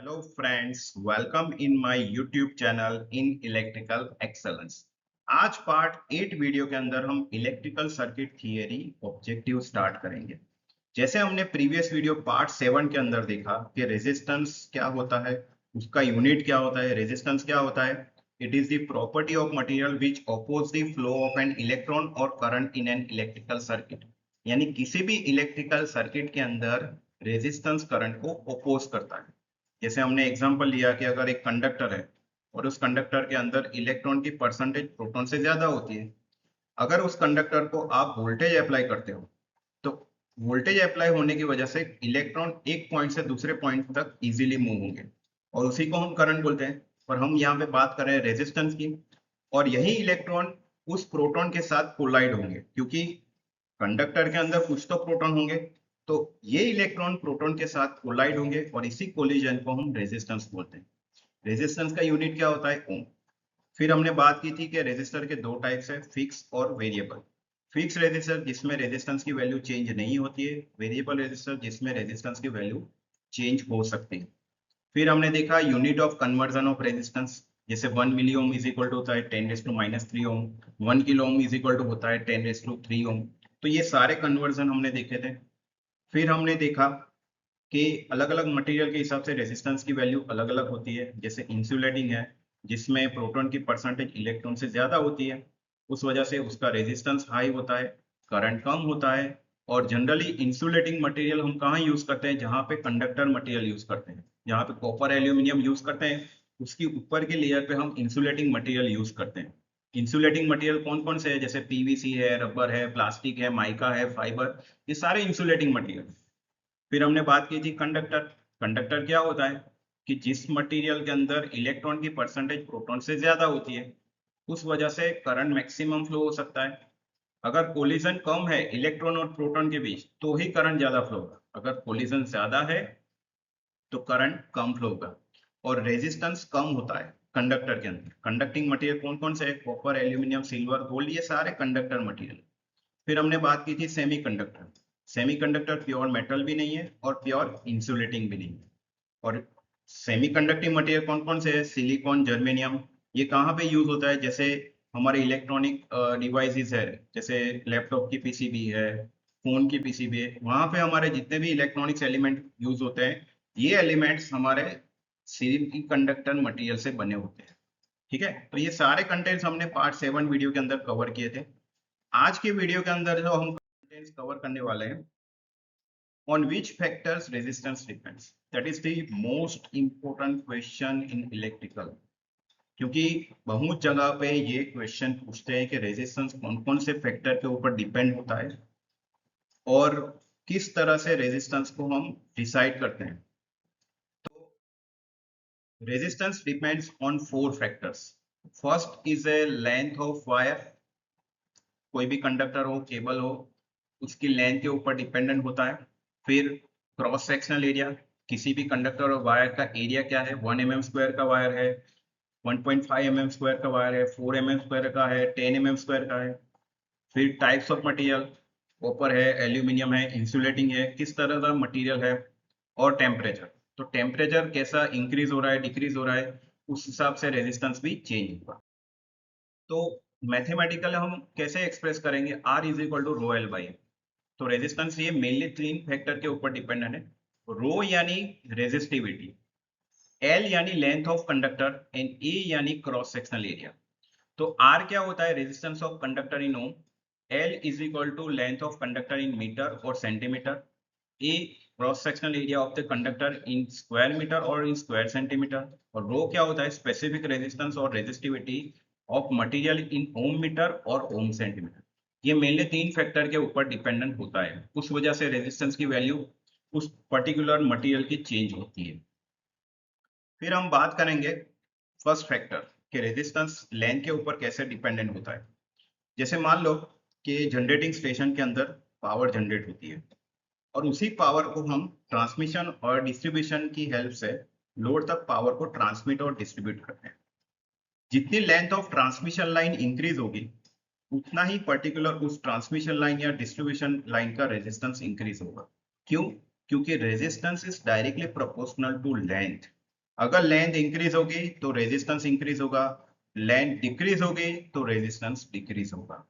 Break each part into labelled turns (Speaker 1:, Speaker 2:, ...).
Speaker 1: Hello friends, welcome in my YouTube channel in Electrical Excellence। आज part 8 video के अंदर हम electrical circuit theory objective start करेंगे। जैसे हमने प्रीवियस वीडियो पार्ट 7 के अंदर देखा कि रेजिस्टेंस क्या होता है, उसका यूनिट क्या होता है, रेजिस्टेंस क्या होता है। It is the property of material which oppose the flow of an electron और current in an electrical circuit. यानी किसी भी इलेक्ट्रिकल सर्किट के अंदर रेजिस्टेंस करंट को अपोज करता है। जैसे हमने एग्जांपल लिया कि अगर एक कंडक्टर है और उस कंडक्टर के अंदर इलेक्ट्रॉन की परसेंटेज प्रोटॉन से ज्यादा होती है, अगर उस कंडक्टर को आप वोल्टेज अप्लाई करते हो तो वोल्टेज अप्लाई होने की वजह से इलेक्ट्रॉन एक पॉइंट से दूसरे पॉइंट तक इजीली मूव होंगे और उसी को हम करंट बोलते हैं। पर हम यहाँ पे बात कर रहे हैं रेजिस्टेंस की, और यही इलेक्ट्रॉन उस प्रोटॉन के साथ कोलाइड होंगे क्योंकि कंडक्टर के अंदर कुछ तो प्रोटॉन होंगे, तो ये इलेक्ट्रॉन प्रोटॉन के साथ कोलाइड होंगे और इसी कोलिजन को हम रेजिस्टेंस बोलते हैं। रेजिस्टेंस का यूनिट क्या होता है? ओम। फिर हमने बात की थी कि रेजिस्टर के दो टाइप्स है, फिक्स और वेरिएबल। फिक्स रेजिस्टर जिसमें रेजिस्टेंस की वैल्यू चेंज नहीं होती है, वेरिएबल रेजिस्टर जिसमें रेजिस्टेंस की वैल्यू चेंज हो सकती है। फिर हमने देखा unit of conversion of resistance, जैसे 1 milli ohm is equal to होता है 10⁻³ ohm, 1 kilo ohm is equal to होता है 10⁻³ ओम। तो ये सारे कन्वर्जन हमने देखे थे। फिर हमने देखा कि अलग अलग मटेरियल के हिसाब से रेजिस्टेंस की वैल्यू अलग अलग होती है। जैसे इंसुलेटिंग है जिसमें प्रोटॉन की परसेंटेज इलेक्ट्रॉन से ज्यादा होती है, उस वजह से उसका रेजिस्टेंस हाई होता है, करंट कम होता है। और जनरली इंसुलेटिंग मटेरियल हम कहाँ यूज करते हैं? जहाँ पे कंडक्टर मटेरियल यूज करते हैं, जहाँ पे कॉपर एल्यूमिनियम यूज करते हैं, उसकी ऊपर के लेयर पे हम इंसुलेटिंग मटेरियल यूज करते हैं। इंसुलेटिंग मटेरियल कौन कौन से है? जैसे पीवीसी है, रबर है, प्लास्टिक है, माइका है, फाइबर, ये सारे इंसुलेटिंग मटेरियल। फिर हमने बात की थी कंडक्टर। कंडक्टर क्या होता है कि जिस मटेरियल के अंदर इलेक्ट्रॉन की परसेंटेज प्रोटॉन से ज्यादा होती है, उस वजह से करंट मैक्सिमम फ्लो हो सकता है। अगर कोलिजन कम है इलेक्ट्रॉन और प्रोटॉन के बीच तो ही करंट ज्यादा फ्लो होगा, अगर कोलिजन ज्यादा है तो करंट कम फ्लो होगा। और रेजिस्टेंस कम होता है कंडक्टर के अंदर। कंडक्टिंग मटेरियल कौन कौन से है? कॉपर, एल्यूमिनियम, सिल्वर, गोल्ड, ये सारे कंडक्टर मटेरियल। फिर हमने बात की थी सेमीकंडक्टर। सेमीकंडक्टर प्योर मेटल भी नहीं है और प्योर इंसुलेटिंग भी नहीं है। और सेमीकंडक्टिंग मटेरियल कौन कौन से है? Silicon, germanium. ये कहाँ पे यूज होता है? जैसे हमारे इलेक्ट्रॉनिक डिवाइसेस है, जैसे लैपटॉप की पीसीबी है, फोन की पीसीबी है, वहां पे हमारे जितने भी इलेक्ट्रॉनिक्स एलिमेंट यूज होते हैं, ये एलिमेंट्स हमारे सेमीकंडक्टर मटेरियल से बने होते हैं। ठीक है, तो ये सारे कंटेंट्स हमने पार्ट 7 वीडियो के अंदर कवर किए थे। आज के वीडियो के अंदर जो हम कंटेंट्स कवर करने वाले हैं, on which factors resistance depends, that is the most important question in electrical। क्योंकि बहुत जगह पे ये क्वेश्चन पूछते हैं कि रेजिस्टेंस कौन कौन से फैक्टर के ऊपर डिपेंड होता है और किस तरह से रेजिस्टेंस को हम डिसाइड करते हैं। तो resistance depends on 4 factors. First is a length of wire. कोई भी कंडक्टर हो, केबल हो, उसकी लेंथ के ऊपर डिपेंडेंट होता है। फिर क्रॉस सेक्शनल एरिया, किसी भी कंडक्टर और वायर का एरिया क्या है? 1 mm² का वायर है, 1.5 mm² का वायर है, 4 mm² का है, 10 mm² का है। फिर टाइप्स ऑफ मटेरियल, कॉपर है, एल्यूमिनियम है, इंसुलेटिंग है, किस तरह का मटेरियल है। और टेम्परेचर, तो टेम्परेचर कैसा इंक्रीज हो रहा है, डिक्रीज हो रहा है, उस हिसाब से रेजिस्टेंस भी चेंज होगा। तो मैथमेटिकल हम कैसे एक्सप्रेस करेंगे? R is equal to rho L by. तो रेजिस्टेंस ये मेनली 3 फैक्टर के ऊपर डिपेंडेंट है। रो यानी रेजिस्टिविटी, एल यानी length of conductor, and A यानी क्रॉस सेक्शनल एरिया। तो आर क्या होता है? Resistance of conductor in ohm. L is equal to length of conductor in metre और centimetre. A cross sectional area of the conductor in square metre और in square centimetre. और rho क्या होता है? स्पेसिफिक रेजिस्टेंस और resistivity of material in ohm metre और ohm centimetre. ये mainly 3 factor के ऊपर डिपेंडेंट होता है, उस वजह से रेजिस्टेंस की वैल्यू उस पर्टिकुलर मटेरियल की चेंज होती है। फिर हम बात करेंगे फर्स्ट फैक्टर कि रेजिस्टेंस लेंथ के ऊपर कैसे डिपेंडेंट होता है। जैसे मान लो कि जनरेटिंग स्टेशन के अंदर पावर जनरेट होती है और उसी पावर को हम ट्रांसमिशन और डिस्ट्रीब्यूशन की हेल्प से लोड तक पावर को ट्रांसमिट और डिस्ट्रीब्यूट करते हैं। जितनी length of transmission line increase होगी, उतना ही पर्टिकुलर उस ट्रांसमिशन लाइन या डिस्ट्रीब्यूशन लाइन का रेजिस्टेंस इंक्रीज होगा। क्यों? क्योंकि resistance is directly proportional to length. अगर लेंथ इंक्रीज होगी तो रेजिस्टेंस इंक्रीज होगा, लेंथ डिक्रीज होगी तो रेजिस्टेंस डिक्रीज होगा।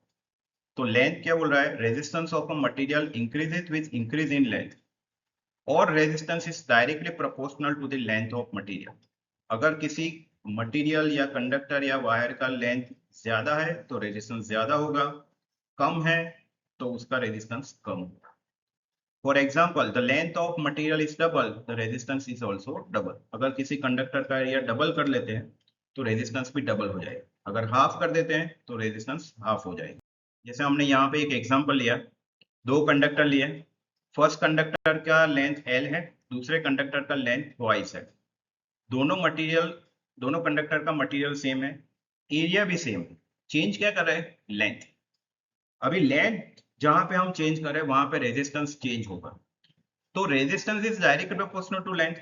Speaker 1: तो लेंथ क्या बोल रहा है, resistance of a material increases with increase in length और resistance is directly proportional to the length of material. अगर किसी मटेरियल या कंडक्टर या वायर का लेंथ ज्यादा है तो रेजिस्टेंस ज्यादा होगा, कम है तो उसका रेजिस्टेंस कम होगा। For example the length of material is double, the resistance is also double. अगर किसी कंडक्टर का एरिया डबल कर लेते हैं तो रेजिस्टेंस भी डबल हो जाएगा, अगर हाफ कर देते हैं तो रेजिस्टेंस हाफ हो जाएगा। जैसे हमने यहाँ पे एक एग्जाम्पल लिया, दो कंडक्टर लिए, फर्स्ट कंडक्टर का लेंथ L है, दूसरे कंडक्टर का लेंथ ट्वाइस है। दोनों कंडक्टर का मटेरियल सेम है, एरिया भी सेम है, चेंज क्या कर रहे हैं, लेंथ। अभी लेंथ जहां पे हम चेंज कर रहे हैं वहां पे रेजिस्टेंस चेंज होगा, तो resistance is directly proportional to length.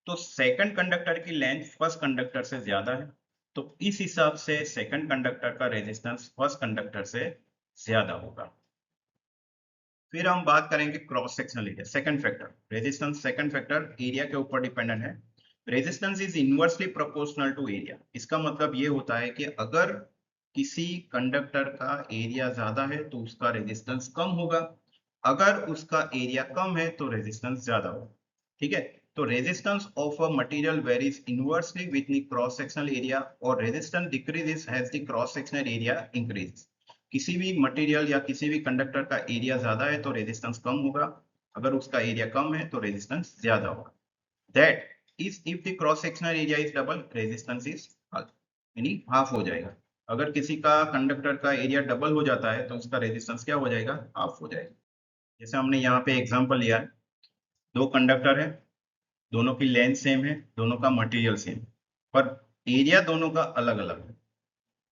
Speaker 1: तो सेकंड कंडक्टर की लेंथ फर्स्ट कंडक्टर से ज्यादा है, तो इस हिसाब से सेकंड कंडक्टर का रेजिस्टेंस फर्स्ट कंडक्टर से ज्यादा होगा। फिर हम बात करेंगे cross sectional area, second factor. Resistance second factor area के ऊपर डिपेंडेंट है। Resistance is inversely proportional to area. इसका मतलब ये होता है कि अगर किसी कंडक्टर का एरिया ज्यादा है तो उसका रेजिस्टेंस कम होगा, अगर उसका एरिया कम है तो रेजिस्टेंस ज्यादा होगा। ठीक है, तो resistance of a material varies inversely with the cross sectional area और resistance decreases as the cross sectional area increases. किसी भी मटेरियल या किसी भी कंडक्टर का एरिया ज्यादा है तो रेजिस्टेंस कम होगा, अगर उसका एरिया कम है तो रेजिस्टेंस ज्यादा होगा। That is if the cross sectional area is double, resistance is half, यानी हाफ हो जाएगा। अगर किसी का कंडक्टर का एरिया डबल हो जाता है तो उसका रेजिस्टेंस क्या हो जाएगा, हाफ हो जाएगा। जैसे हमने यहाँ पे एग्जांपल लिया है, दो कंडक्टर है, दोनों की लेंथ सेम है, दोनों का मटेरियल सेम, पर एरिया दोनों का अलग अलग है।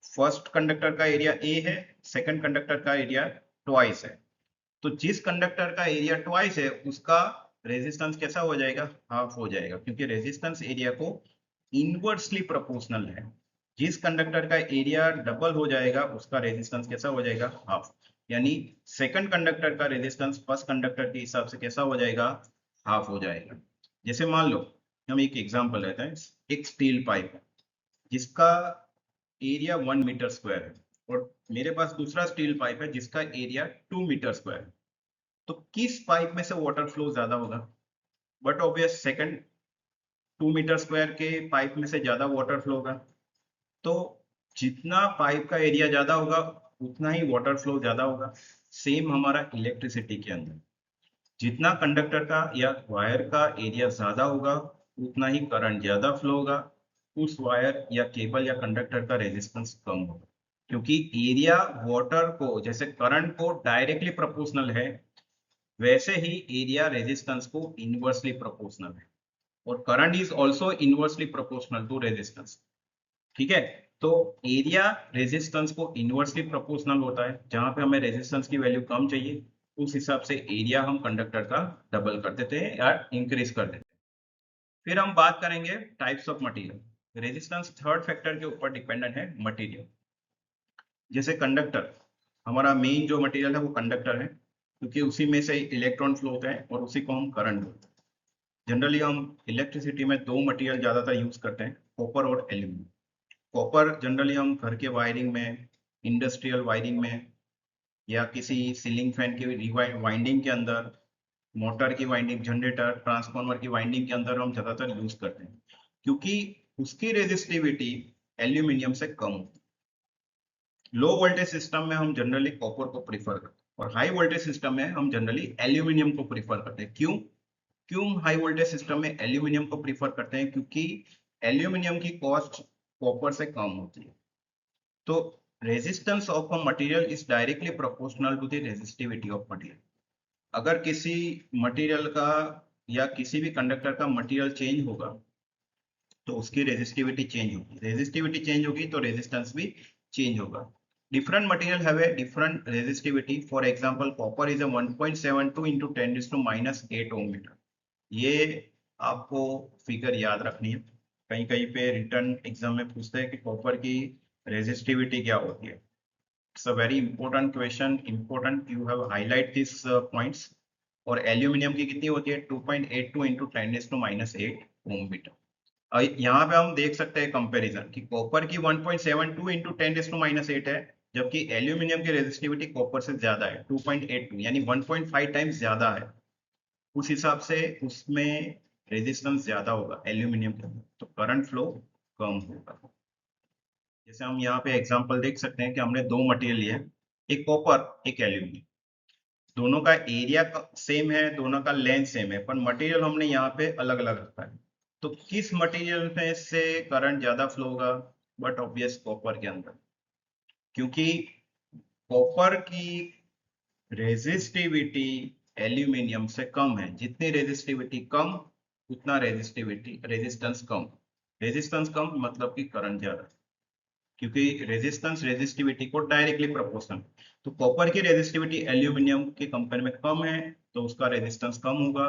Speaker 1: फर्स्ट कंडक्टर का एरिया ए है, सेकंड कंडक्टर का एरिया ट्वाइस है। तो जिस कंडक्टर का एरिया ट्वाइस है उसका रेजिस्टेंस कैसा हो जाएगा, हाफ हो जाएगा, क्योंकि रेजिस्टेंस एरिया को इनवर्सली प्रोपोर्शनल है। जिस कंडक्टर का एरिया डबल हो जाएगा उसका रेजिस्टेंस कैसा हो जाएगा, हाफ। यानी सेकंड कंडक्टर का रेजिस्टेंस फर्स्ट कंडक्टर के हिसाब से कैसा हो जाएगा, हाफ हो जाएगा। जैसे मान लो हम एक एग्जांपल लेते हैं, एक स्टील पाइप है जिसका एरिया 1 मीटर स्क्वायर है और मेरे पास दूसरा स्टील पाइप है जिसका एरिया 2 मीटर स्क्वायर है। तो किस पाइप में से वाटर फ्लो ज्यादा होगा, but obvious second 2 metre square के पाइप में से ज्यादा वाटर फ्लो होगा। तो जितना पाइप का एरिया ज्यादा होगा उतना ही वाटर फ्लो ज्यादा होगा। सेम हमारा इलेक्ट्रिसिटी के अंदर जितना कंडक्टर का या वायर का एरिया ज्यादा होगा उतना ही करंट ज्यादा फ्लो होगा, उस वायर या केबल या कंडक्टर का रेजिस्टेंस कम होगा, क्योंकि एरिया वाटर को जैसे करंट को डायरेक्टली प्रोपोर्शनल है वैसे ही एरिया रेजिस्टेंस को इनवर्सली प्रोपोर्शनल है, और current is also inversely proportional to resistance. ठीक है, तो एरिया रेजिस्टेंस को इनवर्सली प्रोपोर्शनल होता है, जहां पे हमें रेजिस्टेंस की वैल्यू कम चाहिए उस हिसाब से एरिया हम कंडक्टर का डबल कर देते हैं या इंक्रीज कर देते हैं। फिर हम बात करेंगे types of material. Resistance third factor के ऊपर डिपेंडेंट है मटेरियल। जैसे कंडक्टर, हमारा मेन जो मटेरियल है वो कंडक्टर है, क्योंकि उसी में से इलेक्ट्रॉन फ्लो होते हैं और उसी को हम करंट बोलते हैं। जनरली हम इलेक्ट्रिसिटी में दो मटेरियल ज्यादातर यूज करते हैं, कॉपर और एल्यूमिनियम। कॉपर जनरली हम घर के वायरिंग में, इंडस्ट्रियल वायरिंग में, या किसी सीलिंग फैन की वाइंडिंग के अंदर, मोटर की वाइंडिंग, जनरेटर ट्रांसफार्मर की वाइंडिंग के अंदर हम ज्यादातर यूज करते हैं, क्योंकि उसकी रेजिस्टिविटी एल्यूमिनियम से कम होती है। लो वोल्टेज सिस्टम में हम जनरली कॉपर को प्रीफर करते हैं और हाई वोल्टेज सिस्टम में हम जनरली एल्यूमिनियम को प्रीफर करते हैं। क्यों क्यों हाई वोल्टेज सिस्टम में एल्यूमिनियम को प्रीफर करते हैं, क्योंकि एल्यूमिनियम की कॉस्ट कॉपर से कम होती है। तो resistance of a material is directly proportional to the resistivity of material. अगर किसी मटेरियल का या किसी भी कंडक्टर का मटेरियल चेंज होगा तो उसकी रेजिस्टिविटी चेंज होगी, रेजिस्टिविटी चेंज होगी तो रेजिस्टेंस भी चेंज होगा। Different material have a different resistivity. For example copper is a 1.72 into 10⁻⁸ ohm metre. ये आपको फिगर याद रखनी है, कहीं कहीं पे रिटर्न एग्जाम में पूछते हैं कि कॉपर की रेजिस्टिविटी क्या होती है। It's a very important question, important, you have highlight this points. और एल्यूमिनियम की कितनी होती है, 2.82 into 10⁻⁸ ओम मीटर। यहाँ पे हम देख सकते हैं कंपैरिजन कि कॉपर की 1.72 इंटू 10⁻⁸ है, जबकि एल्यूमिनियम की रेजिस्टिविटी कॉपर से ज्यादा है 2.82, यानी 1.5 टाइम्स ज्यादा है। उस हिसाब से उसमें रेजिस्टेंस ज्यादा होगा एल्यूमिनियम के अंदर, तो करंट फ्लो कम होगा। जैसे हम यहाँ पे एग्जांपल देख सकते हैं कि हमने दो मटेरियल लिए, एक कॉपर एक एल्यूमिनियम, दोनों का एरिया सेम है, दोनों का लेंथ सेम है, पर मटेरियल हमने यहाँ पे अलग अलग रखा है। तो किस मटेरियल में से करंट ज्यादा फ्लो होगा? बट ऑब्वियस कॉपर के अंदर, क्योंकि कॉपर की रेजिस्टिविटी एल्यूमिनियम से कम है। जितनी रेजिस्टिविटी कम, उतना रेजिस्टेंस कम। रेजिस्टेंस कम मतलब कि करंट ज्यादा, क्योंकि रेजिस्टेंस रेजिस्टिविटी को डायरेक्टली प्रोपोर्शनल। तो कॉपर की रेजिस्टिविटी एल्यूमिनियम के कंपेयर में कम है, तो उसका रेजिस्टेंस कम होगा।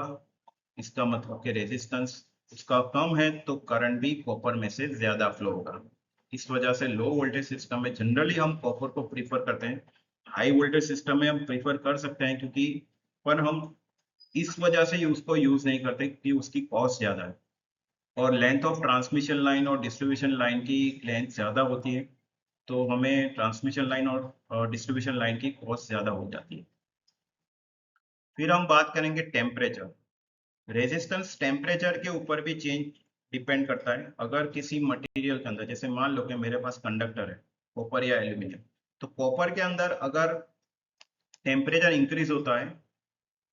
Speaker 1: इसका मतलब कि रेजिस्टेंस उसका कम है तो करंट भी कॉपर में से ज्यादा फ्लो होगा। इस वजह से लो वोल्टेज सिस्टम में जनरली हम कॉपर को प्रीफर करते हैं। हाई वोल्टेज सिस्टम में हम प्रीफर कर सकते हैं, क्योंकि पर हम इस वजह से उसको यूज नहीं करते कि उसकी कॉस्ट ज्यादा है, और लेंथ ऑफ ट्रांसमिशन लाइन और डिस्ट्रीब्यूशन लाइन की लेंथ ज्यादा होती है, तो हमें ट्रांसमिशन लाइन और डिस्ट्रीब्यूशन लाइन की कॉस्ट ज्यादा हो जाती है। फिर हम बात करेंगे टेम्परेचर। रेजिस्टेंस टेम्परेचर के ऊपर भी चेंज डिपेंड करता है। अगर किसी मटेरियल के अंदर, जैसे मान लो कि मेरे पास कंडक्टर है, कॉपर या एल्यूमिनियम, तो कॉपर के अंदर अगर टेम्परेचर इंक्रीज होता है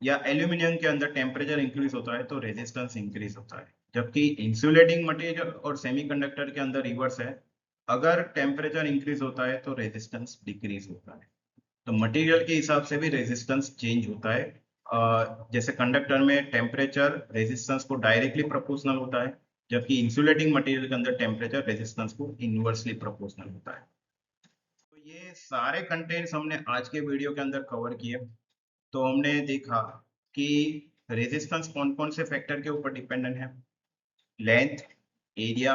Speaker 1: या एल्यूमिनियम के अंदर टेम्परेचर इंक्रीज होता है, तो रेजिस्टेंस इंक्रीज होता है। जबकि इंसुलेटिंग मटेरियल और सेमीकंडक्टर के अंदर रिवर्स है, अगर टेम्परेचर इंक्रीज होता है तो रेजिस्टेंस डिक्रीज होता है। तो मटेरियल के हिसाब से भी रेजिस्टेंस चेंज होता है। जैसे कंडक्टर में टेम्परेचर रेजिस्टेंस को डायरेक्टली प्रोपोर्शनल होता है, जबकि इंसुलेटिंग मटेरियल के अंदर टेम्परेचर रेजिस्टेंस को इनवर्सली प्रोपोर्शनल होता है। तो ये सारे कंटेंट्स हमने आज के वीडियो के अंदर कवर किए। तो हमने देखा कि रेजिस्टेंस कौन कौन से फैक्टर के ऊपर डिपेंडेंट है: लेंथ, एरिया,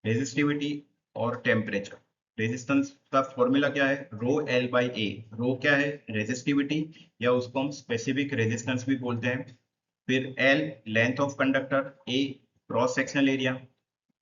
Speaker 1: रेजिस्टिविटी और टेम्परेचर। रेजिस्टेंस का फॉर्मूला क्या है? रो एल बाई ए। रो क्या है? रेजिस्टिविटी, या उसको हम स्पेसिफिक रेजिस्टेंस भी बोलते हैं। फिर L length of conductor, A cross sectional area.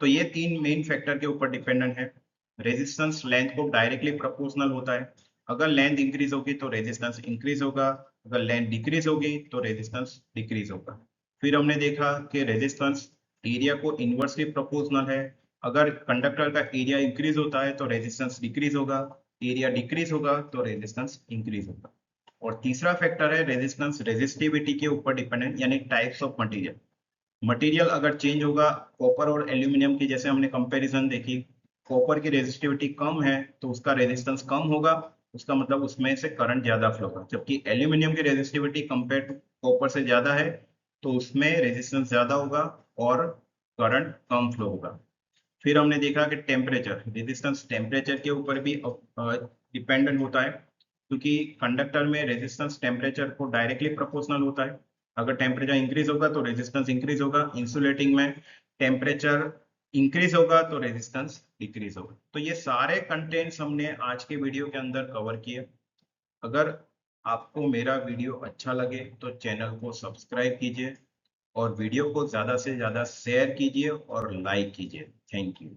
Speaker 1: तो ये तीन मेन फैक्टर के ऊपर डिपेंडेंट है। रेजिस्टेंस लेंथ को डायरेक्टली प्रोपोर्शनल होता है। अगर लेंथ इंक्रीज होगी तो रेजिस्टेंस इंक्रीज होगा, अगर लेंथ डिक्रीज होगी तो रेजिस्टेंस डिक्रीज होगा। फिर हमने देखा कि रेजिस्टेंस एरिया को इनवर्सली प्रोपोर्शनल है। अगर कंडक्टर का एरिया इंक्रीज होता है तो रेजिस्टेंस डिक्रीज होगा, एरिया डिक्रीज होगा तो रेजिस्टेंस इंक्रीज होगा। और तीसरा फैक्टर है रेजिस्टेंस रेजिस्टिविटी के ऊपर डिपेंडेंट, यानी टाइप्स ऑफ मटेरियल। मटेरियल अगर चेंज होगा, कॉपर और एल्यूमिनियम की जैसे हमने कंपैरिजन देखी, कॉपर की रेजिस्टिविटी कम है तो उसका रेजिस्टेंस कम होगा, उसका मतलब उसमें से करंट ज्यादा फ्लो होगा। जबकि एल्यूमिनियम की रेजिस्टिविटी कंपेयर टू कॉपर से ज्यादा है, तो उसमें रेजिस्टेंस ज्यादा होगा और करंट कम फ्लो होगा। फिर हमने देखा कि टेम्परेचर रेजिस्टेंस टेम्परेचर के ऊपर भी डिपेंडेंट होता है, क्योंकि कंडक्टर में रेजिस्टेंस टेम्परेचर को डायरेक्टली प्रोपोर्शनल होता है। अगर टेम्परेचर इंक्रीज होगा तो रेजिस्टेंस इंक्रीज होगा। इंसुलेटिंग में टेम्परेचर इंक्रीज होगा तो रेजिस्टेंस डिक्रीज होगा। तो ये सारे कंटेंट्स हमने आज के वीडियो के अंदर कवर किए। अगर आपको मेरा वीडियो अच्छा लगे तो चैनल को सब्सक्राइब कीजिए और वीडियो को ज्यादा से ज्यादा शेयर कीजिए और लाइक कीजिए। Thank you.